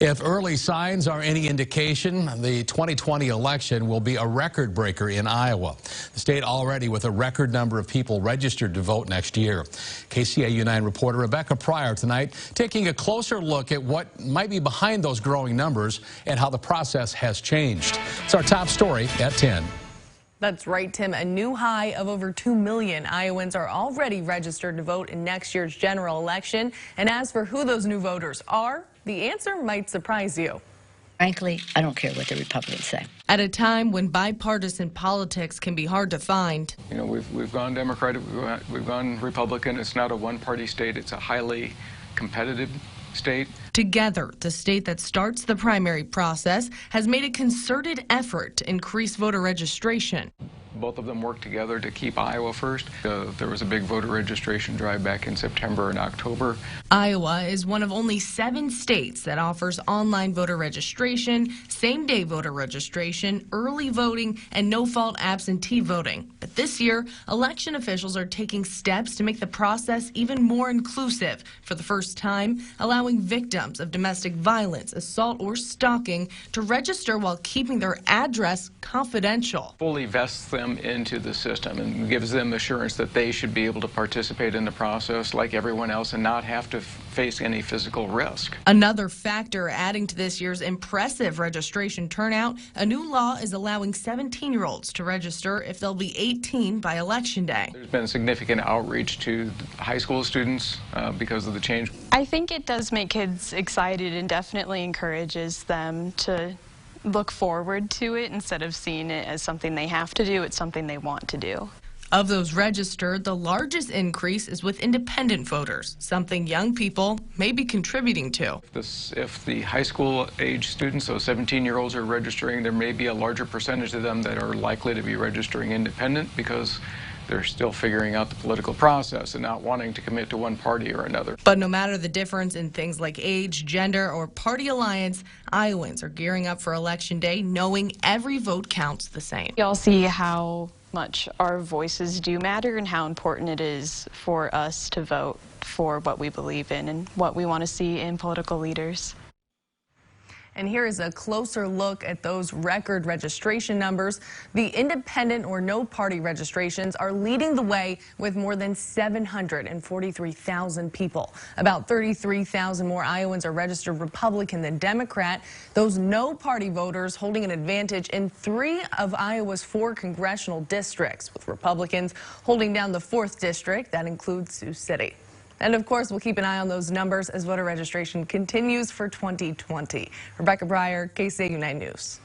If early signs are any indication, the 2020 election will be a record breaker in Iowa. The state already with a record number of people registered to vote next year. KCAU-9 reporter Rebecca Pryor tonight taking a closer look at what might be behind those growing numbers and how the process has changed. It's our top story at 10. That's right, Tim. A new high of over 2 million Iowans are already registered to vote in next year's general election. And as for who those new voters are, the answer might surprise you. Frankly, I don't care what the Republicans say. At a time when bipartisan politics can be hard to find. You know, we've gone Democratic, we've gone Republican. It's not a one-party state. It's a highly competitive state. Together, the state that starts the primary process has made a concerted effort to increase voter registration. Both of them work together to keep Iowa first. There was a big voter registration drive back in September and October. Iowa is one of only 7 states that offers online voter registration, same-day voter registration, early voting, and no-fault absentee voting. But this year, election officials are taking steps to make the process even more inclusive. For the first time, allowing victims of domestic violence, assault, or stalking to register while keeping their address confidential. Fully vests them into the system and gives them assurance that they should be able to participate in the process like everyone else and not have to face any physical risk. Another factor adding to this year's impressive registration turnout, a new law is allowing 17-year-olds to register if they'll be 18 by Election Day. There's been significant outreach to high school students because of the change. I think it does make kids excited and definitely encourages them to look forward to it instead of seeing it as something they have to do. It's something they want to do. Of those registered, the largest increase is with independent voters, something young people may be contributing to. If the high school age students, so 17-year-olds are registering, there may be a larger percentage of them that are likely to be registering independent because they're still figuring out the political process and not wanting to commit to one party or another. But no matter the difference in things like age, gender, or party alliance, Iowans are gearing up for Election Day knowing every vote counts the same. We all see how much our voices do matter and how important it is for us to vote for what we believe in and what we want to see in political leaders. And here is a closer look at those record registration numbers. The independent or no party registrations are leading the way with more than 743,000 people. About 33,000 more Iowans are registered Republican than Democrat. Those no party voters holding an advantage in 3 of Iowa's 4 congressional districts, with Republicans holding down the 4th district. That includes Sioux City. And of course, we'll keep an eye on those numbers as voter registration continues for 2020. Rebecca Pryor, KCAU-9 News.